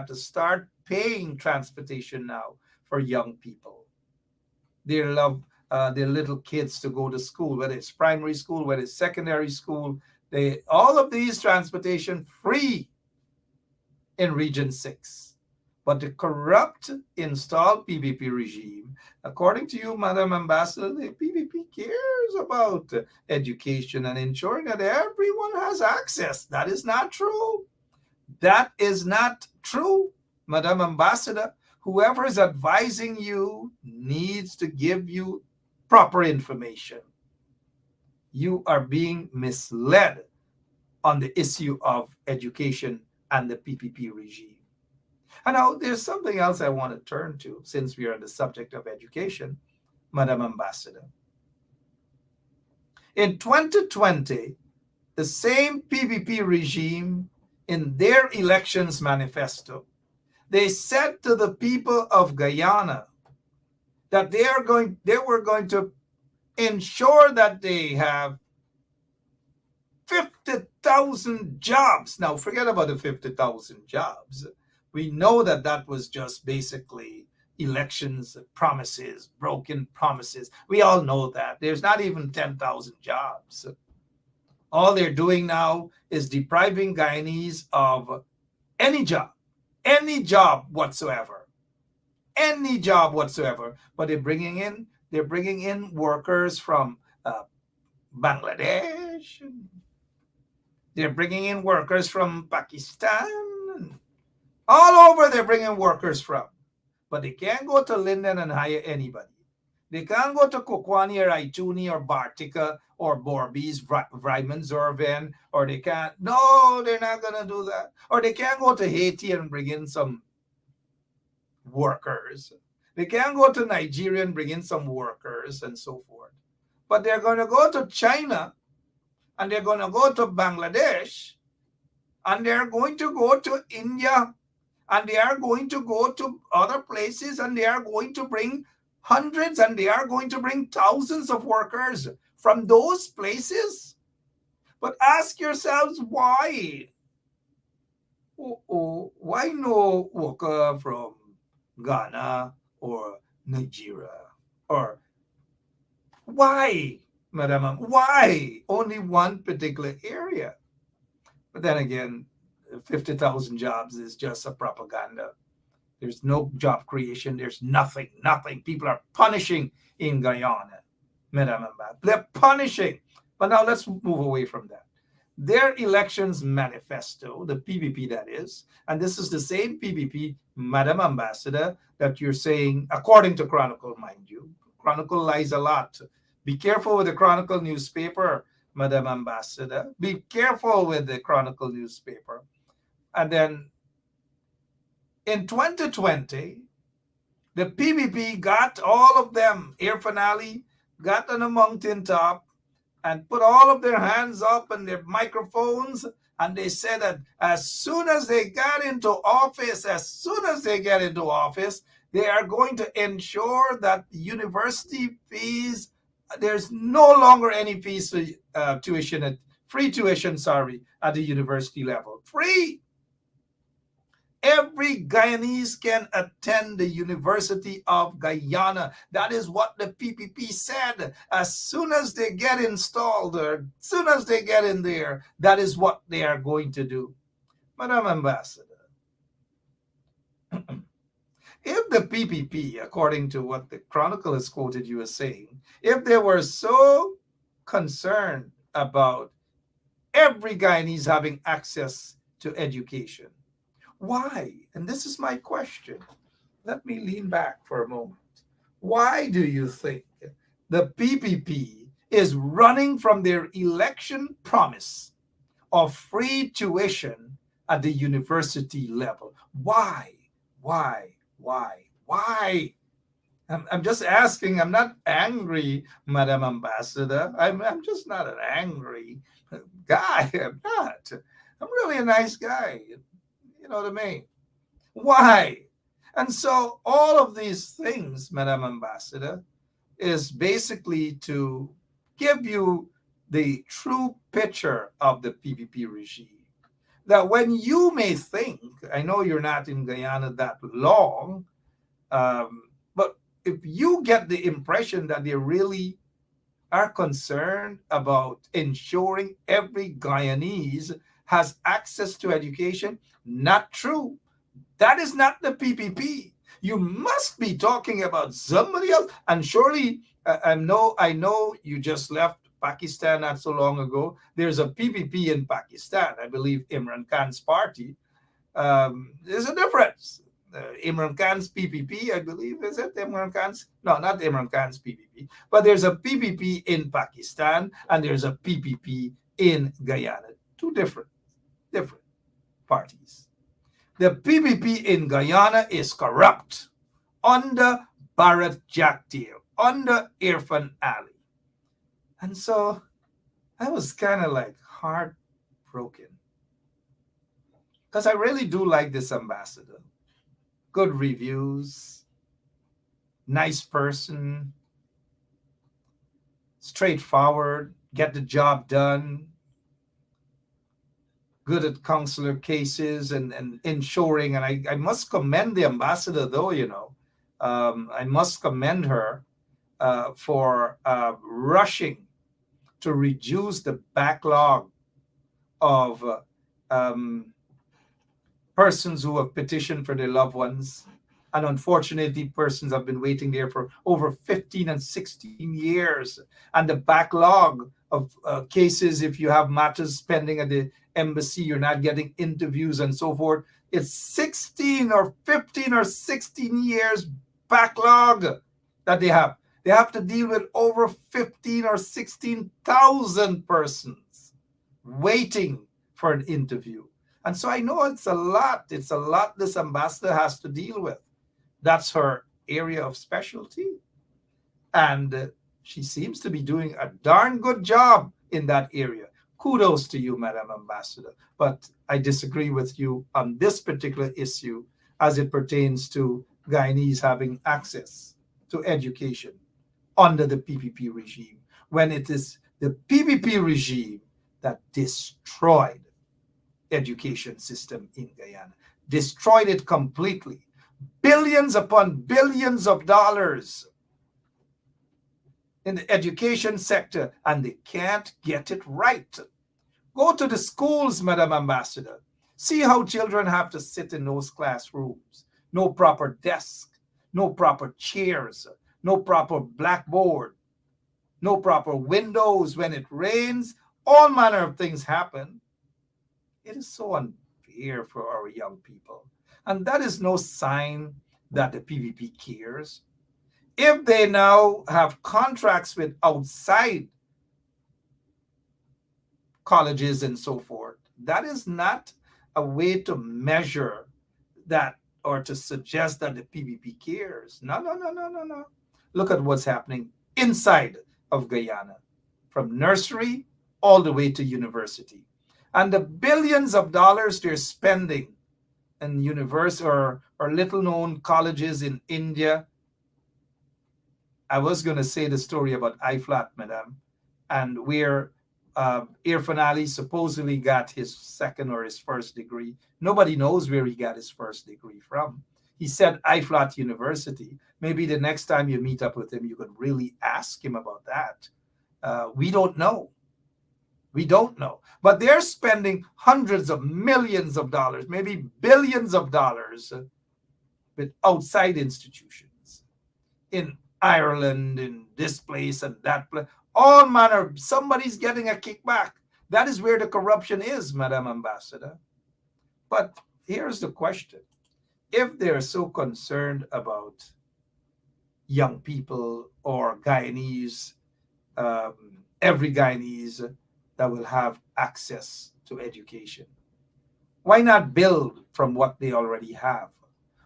to start paying transportation now for young people. They love their little kids to go to school, whether it's primary school, whether it's secondary school. All of these transportation free in Region 6. But the corrupt installed PPP regime, according to you, Madam Ambassador, the PPP cares about education and ensuring that everyone has access. That is not true. That is not true, Madam Ambassador. Whoever is advising you needs to give you proper information. You are being misled on the issue of education and the PPP regime. And now there's something else I want to turn to since we are on the subject of education, Madam Ambassador. In 2020, the same PPP regime in their elections manifesto, they said to the people of Guyana that they were going to ensure that they have 50,000 jobs. Now, forget about the 50,000 jobs. We know that that was just basically elections promises, broken promises. We all know that. There's not even 10,000 jobs. All they're doing now is depriving Guyanese of any job whatsoever. Any job whatsoever. But they're bringing in workers from Bangladesh. They're bringing in workers from Pakistan. All over they're bringing workers from. But they can't go to Linden and hire anybody. They can't go to Kokwani or Aituni or Bartica or Borbies, Vryman, or they can't. No, they're not going to do that. Or they can't go to Haiti and bring in some workers. They can't go to Nigeria and bring in some workers and so forth. But they're going to go to China and they're going to go to Bangladesh and they're going to go to India and they are going to go to other places and they are going to bring hundreds and they are going to bring thousands of workers from those places. But ask yourselves why? Why no worker from Ghana or Nigeria? Or why, Madam? Why only one particular area? But then again, 50,000 jobs is just a propaganda. There's no job creation. There's nothing. People are punishing in Guyana, Madam Ambassador. They're punishing. But now let's move away from that. Their elections manifesto, the PPP that is, and this is the same PPP, Madam Ambassador, that you're saying, according to Chronicle, mind you. Chronicle lies a lot. Be careful with the Chronicle newspaper, Madam Ambassador. Be careful with the Chronicle newspaper. And then in 2020, the PPP got all of them, Air Finale, got on a mountaintop and put all of their hands up and their microphones. And they said that as soon as they get into office, they are going to ensure that the university fees, there's no longer any fees for free tuition, at the university level. Free! Every Guyanese can attend the University of Guyana. That is what the PPP said. As soon as they get installed, or as soon as they get in there, that is what they are going to do. Madam Ambassador, if the PPP, according to what the Chronicle has quoted you as saying, if they were so concerned about every Guyanese having access to education, why? And this is my question. Let me lean back for a moment. Why do you think the PPP is running from their election promise of free tuition at the university level? Why? I'm just asking. I'm not angry, Madam Ambassador. I'm just not an angry guy. I'm not. I'm really a nice guy. You know what I mean? Why? And so all of these things, Madam Ambassador, is basically to give you the true picture of the PPP regime. That when you may think, I know you're not in Guyana that long, but if you get the impression that they really are concerned about ensuring every Guyanese has access to education, not true. That is not the PPP. You must be talking about somebody else. And surely, I know you just left Pakistan not so long ago. There's a PPP in Pakistan. I believe Imran Khan's party. There's a difference. Imran Khan's PPP, I believe, is it Imran Khan's? No, not Imran Khan's PPP. But there's a PPP in Pakistan and there's a PPP in Guyana. Two different parties. The PPP in Guyana is corrupt under Bharat Jagdeo, under Irfan Ali. And so I was kind of like heartbroken because I really do like this ambassador. Good reviews, nice person, straightforward, get the job done, good at consular cases and ensuring. And I must commend the ambassador, though, I must commend her for rushing to reduce the backlog of persons who have petitioned for their loved ones. And unfortunately, persons have been waiting there for over 15 and 16 years. And the backlog of cases, if you have matters pending at the embassy, you're not getting interviews and so forth. It's 16 or 15 or 16 years backlog that they have. They have to deal with over 15 or 16,000 persons waiting for an interview. And so I know it's a lot. It's a lot this ambassador has to deal with. That's her area of specialty. And she seems to be doing a darn good job in that area. Kudos to you, Madam Ambassador. But I disagree with you on this particular issue as it pertains to Guyanese having access to education under the PPP regime, when it is the PPP regime that destroyed education system in Guyana, destroyed it completely. Billions upon billions of dollars in the education sector, and they can't get it right. Go to the schools, Madam Ambassador. See how children have to sit in those classrooms. No proper desk, no proper chairs, no proper blackboard, no proper windows when it rains. All manner of things happen. It is so unfair for our young people. And that is no sign that the PPP cares. If they now have contracts with outside colleges and so forth, that is not a way to measure that or to suggest that the PPP cares. No. Look at what's happening inside of Guyana, from nursery all the way to university. And the billions of dollars they're spending in university or little known colleges in India. I was going to say the story about IFLAT, Madam, and where Irfan Ali supposedly got his second or his first degree. Nobody knows where he got his first degree from. He said IFLAT University. Maybe the next time you meet up with him, you could really ask him about that. We don't know. We don't know. But they're spending hundreds of millions of dollars, maybe billions of dollars with outside institutions in Ireland, in this place and that place. All manner, somebody's getting a kickback. That is where the corruption is, Madam Ambassador. But here's the question. If they're so concerned about young people or Guyanese, every Guyanese that will have access to education, why not build from what they already have?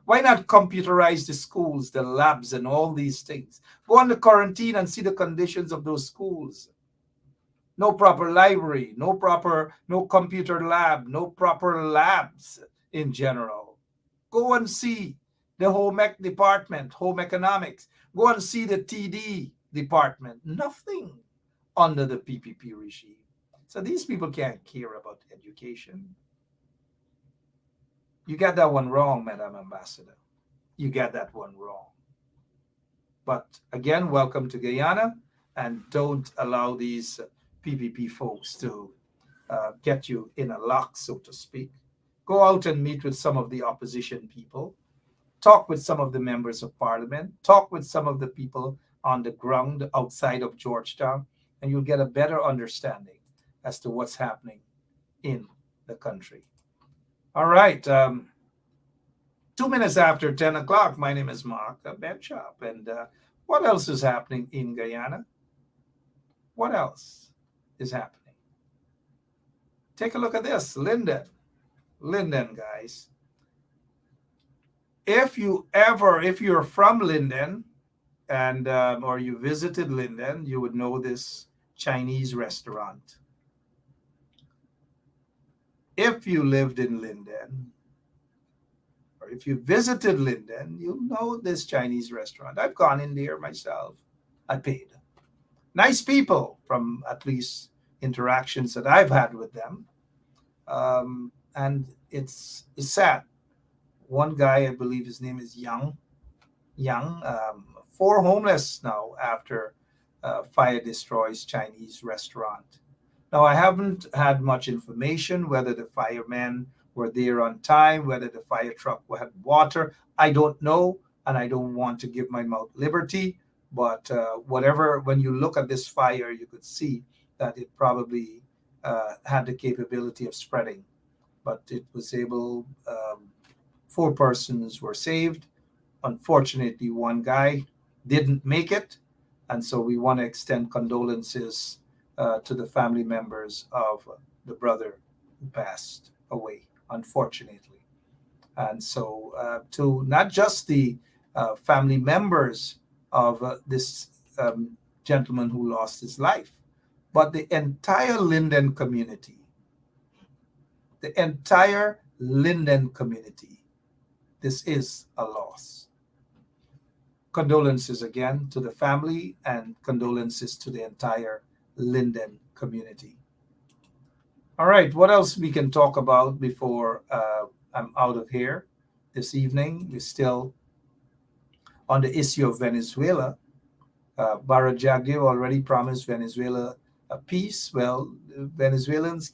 Why not computerize the schools, the labs, and all these things? Go on the quarantine and see the conditions of those schools. No proper library, no computer lab, no proper labs in general. Go and see the home ec department, home economics. Go and see the TD department. Nothing under the PPP regime. So these people can't care about education. You got that one wrong, Madam Ambassador. You got that one wrong. But again, welcome to Guyana, and don't allow these PPP folks to get you in a lock, so to speak. Go out and meet with some of the opposition people. Talk with some of the members of parliament. Talk with some of the people on the ground outside of Georgetown, and you'll get a better understanding as to what's happening in the country. All right. 2 minutes after 10 o'clock, my name is Mark Benchop. And what else is happening in Guyana? What else is happening? Take a look at this. Linden, guys. If you're from Linden and or you visited Linden, you would know this Chinese restaurant. If you lived in Linden, or if you visited Linden, you'll know this Chinese restaurant. I've gone in there myself. I paid. Nice people, from at least interactions that I've had with them. And it's sad. One guy, I believe his name is Young, 4 homeless now after fire destroys Chinese restaurant. Now, I haven't had much information whether the firemen were there on time, whether the fire truck had water. I don't know, and I don't want to give my mouth liberty. But whatever, when you look at this fire, you could see that it probably had the capability of spreading. But it was able, 4 persons were saved. Unfortunately, one guy didn't make it. And so we want to extend condolences to the family members of the brother who passed away, unfortunately. And so to not just the family members of this gentleman who lost his life, but the entire Linden community. The entire Linden community. This is a loss. Condolences again to the family, and condolences to the entire Linden community. All right, what else we can talk about before I'm out of here this evening? We're still on the issue of Venezuela. Barra Jagdeo already promised Venezuela a peace. Well, Venezuelans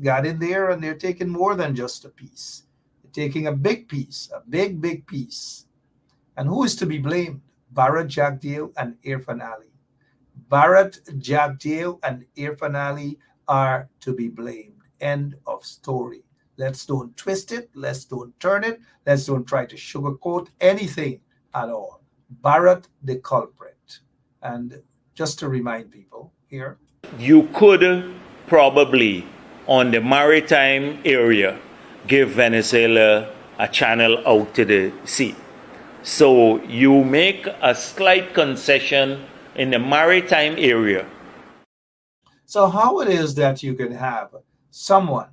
got in there, and they're taking more than just a piece. They're taking a big piece, a big piece. And who is to be blamed? Barra Jagdeo and Irfan Ali. Bharat Jagdeo and Irfan Ali are to be blamed. End of story. Let's don't twist it. Let's don't turn it. Let's don't try to sugarcoat anything at all. Bharat the culprit. And just to remind people here, you could probably, on the maritime area, give Venezuela a channel out to the sea. So you make a slight concession in the maritime area. So how it is that you can have someone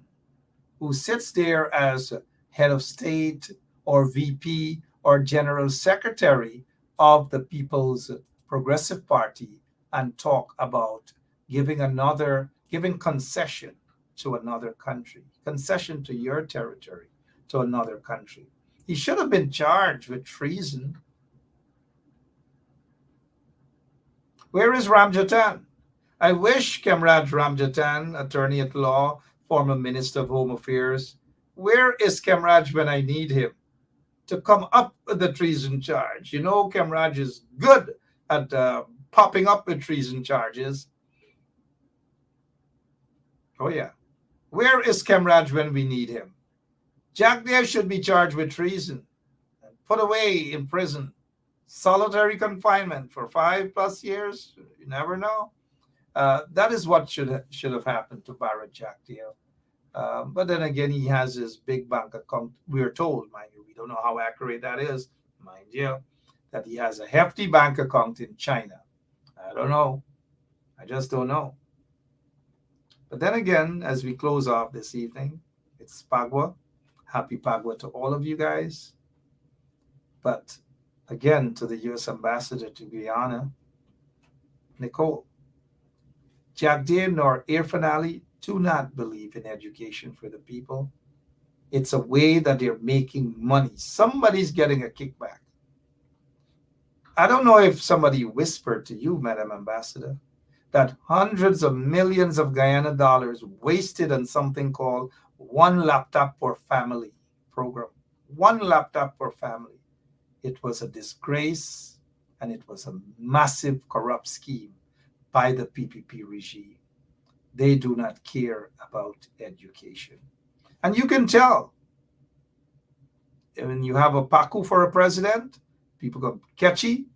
who sits there as head of state or VP or general secretary of the People's Progressive Party and talk about giving concession to another country, concession to your territory, to another country. He should have been charged with treason. Where is Ramjatan? I wish Comrade Ramjatan, attorney at law, former Minister of Home Affairs, where is Comrade when I need him to come up with the treason charge? You know, Comrade is good at popping up with treason charges. Oh, yeah. Where is Comrade when we need him? Jagdeo should be charged with treason and put away in prison. Solitary confinement for 5+ years. You never know. That is what should have happened to Barra Jagdeo. But then again, he has his big bank account. We're told, mind you, we don't know how accurate that is, mind you, that he has a hefty bank account in China. I don't know. I just don't know. But then again, as we close off this evening, it's Pagwa. Happy Pagwa to all of you guys. But again, to the U.S. Ambassador to Guyana, Nicole, Jack Dane nor Irfan Ali do not believe in education for the people. It's a way that they're making money. Somebody's getting a kickback. I don't know if somebody whispered to you, Madam Ambassador, that hundreds of millions of Guyana dollars wasted on something called one laptop per family program. One laptop per family. It was a disgrace, and it was a massive corrupt scheme by the PPP regime. They do not care about education. And you can tell when you have a Paku for a president, people go catchy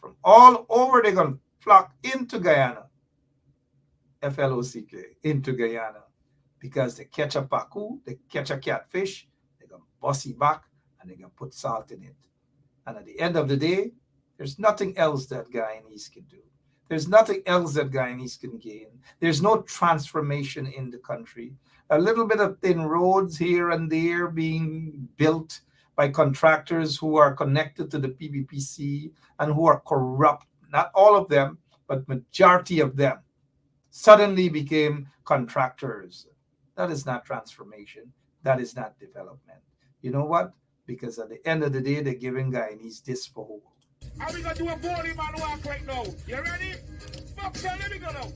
from all over. They're going to flock into Guyana, FLOCK, into Guyana, because they catch a Paku, they catch a catfish, they're going to bossy back, and they're going to put salt in it. And at the end of the day, there's nothing else that Guyanese can do. There's nothing else that Guyanese can gain. There's no transformation in the country. A little bit of thin roads here and there being built by contractors who are connected to the PPPC and who are corrupt. Not all of them, but majority of them suddenly became contractors. That is not transformation. That is not development. You know what? Because at the end of the day, they're giving Guyanese this for whole. Are we going to do a body man walk right now? You ready? Boxer, let me go now.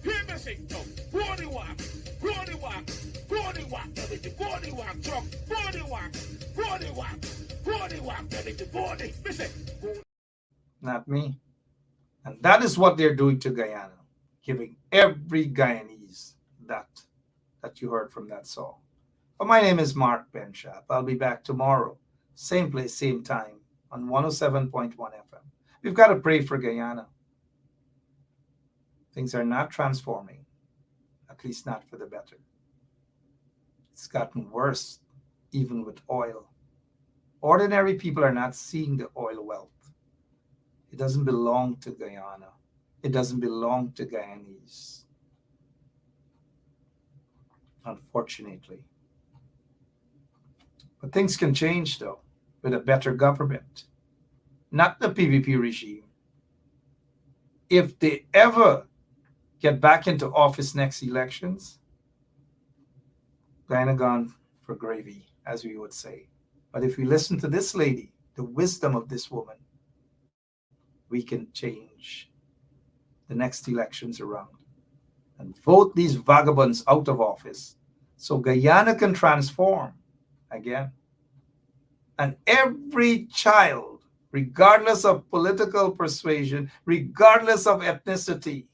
Hear me sing now. Body walk, body walk, body walk, everything. Body walk, truck, body walk, body walk, body walk, everything. Body, listen. Not me. And that is what they're doing to Guyana, giving every Guyanese that you heard from that song. But my name is Mark Benshap. I'll be back tomorrow, same place, same time, on 107.1 FM. We've got to pray for Guyana. Things are not transforming, at least not for the better. It's gotten worse, even with oil. Ordinary people are not seeing the oil wealth. It doesn't belong to Guyana. It doesn't belong to Guyanese. Unfortunately. But things can change, though, with a better government, not the PPP regime. If they ever get back into office next elections, Guyana gone for gravy, as we would say. But if we listen to this lady, the wisdom of this woman, we can change the next elections around and vote these vagabonds out of office so Guyana can transform again. And every child, regardless of political persuasion, regardless of ethnicity,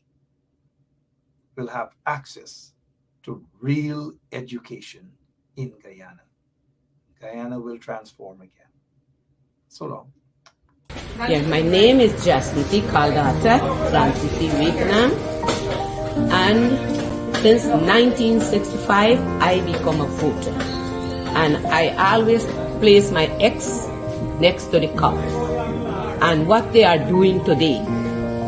will have access to real education in Guyana. Guyana will transform again. So long. Yeah, my name is Jacinty Caldata, Francis C. Vietnam, and since 1965, I become a voter. And I always place my ex next to the cup. And what they are doing today,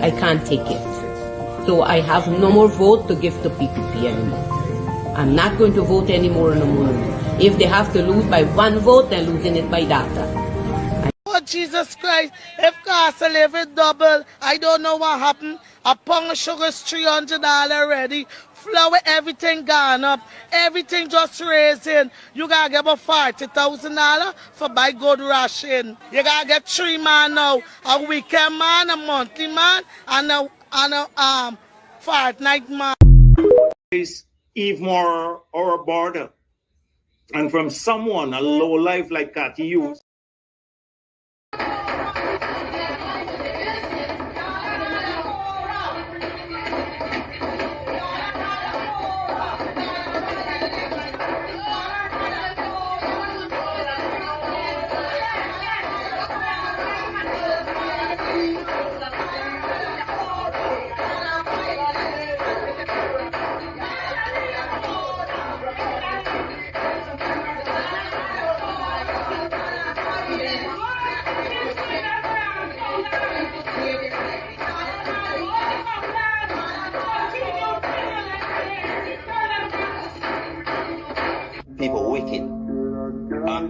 I can't take it. So I have no more vote to give to PPP anymore. I'm not going to vote anymore no more. If they have to lose by one vote, they're losing it by data. Oh, Jesus Christ, if cost of living double, I don't know what happened. A pound of sugar is $300 already. Flour, everything gone up. Everything just raising. You gotta get about $40,000 for buy good ration. You gotta get 3 man now. A weekend man, a monthly man, and a fortnight man. Eve more or a border. And from someone, a low life like that, you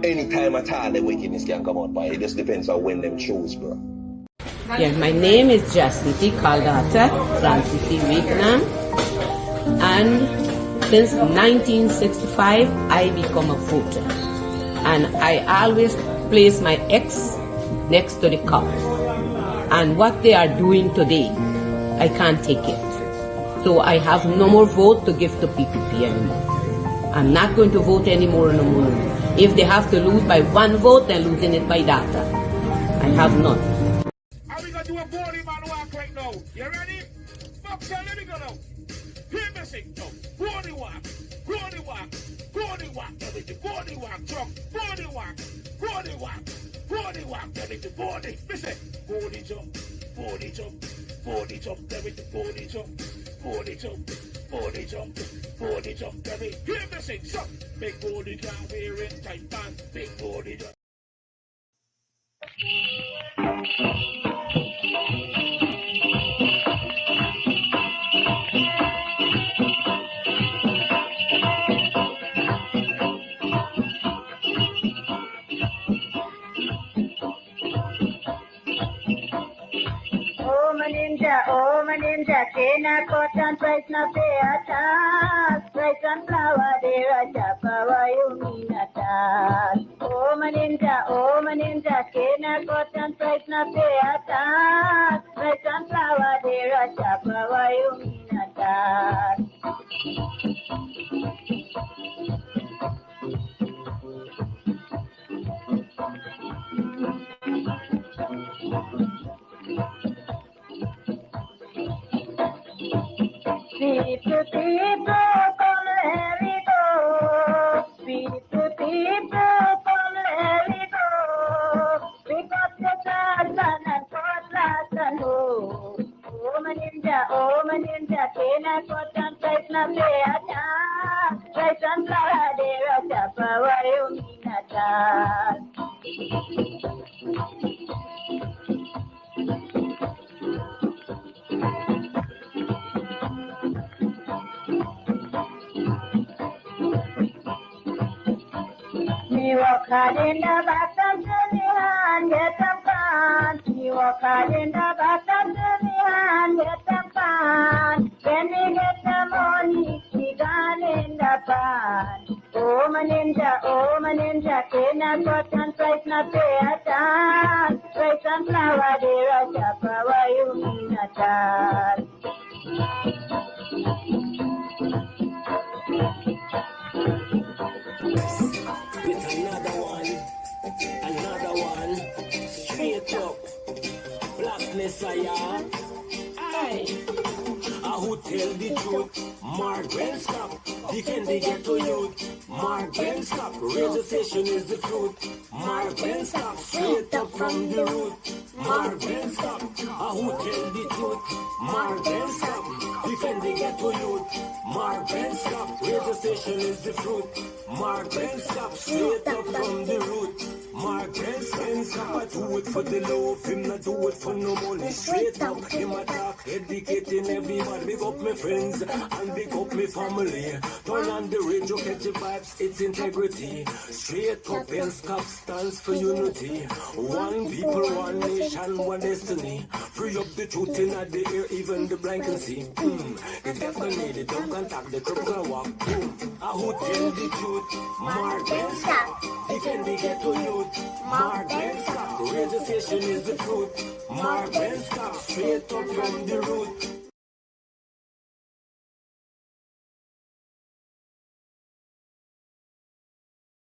anytime at all the wickedness can come out by. It just depends on when them choose, bro. Yeah, my name is Jacinty Caldata, Francis C. Vietnam, and since 1965, I become a voter. And I always place my ex next to the cop. And what they are doing today, I can't take it. So I have no more vote to give to PPP anymore. I'm not going to vote anymore no more. If they have to lose by one vote, they're losing it by data. I have none. Are we gonna do a body man walk right now? You ready? Boxer, let me go now. Hear me sing now. Body walk, body walk, body walk, everything. Body walk, jump, body walk, body walk, body walk, everything. Body, listen. Body jump, body jump, body jump, everything. Body jump, body jump, body jump, body jump, everything. Hear me sing, so big body can't wear it tight pants, big body jump. Oh maninja, kena cotton price na peata, price and flower dera chapa wayuminata. Oh maninja, kena cotton price na peata, price and flower dera chapa wayuminata. People, come let me go. People, come let me go. Pick up your cards and cutlass and hoe. Oh maninja, kena cotton price na peata, price and flower dera chapa wayuminata. Me walk hard in the bottom to me hand, get them pan. Me walk hard in the bottom to me hand, get them pan. When we get the money, we gone in the pan. Oh maninja, kena cotton price na peata, price and flower dera chapa wayuminata. Another one, straight up, black messiah. Aye, who tell the truth? Mark Ben stop, defend the ghetto youth. Mark Ben stop, registration is the fruit. Mark Ben stop, straight up from the root. Mark Ben stop, who tell the truth? Mark Ben stop, defend the ghetto youth. Mark Ben stop, registration is the fruit. Mark Ben stop, straight up from the root. Mark Ben stop, I do it for the love, him not do it for no money. Straight up, him attack, educating everybody. Big up my friends and big up my family. Turn on the radio, catch the vibes, it's integrity. Straight up and stop stands for unity. One people, one nation, one destiny. Free up the truth in the air, even the blind can see. The deaf can need it, don't contact the crip can walk. Who tell the truth? Mark Ben stop, defend the ghetto youth. Mark Ben stop, registration is the truth. Mark Ben stop, straight up from the root.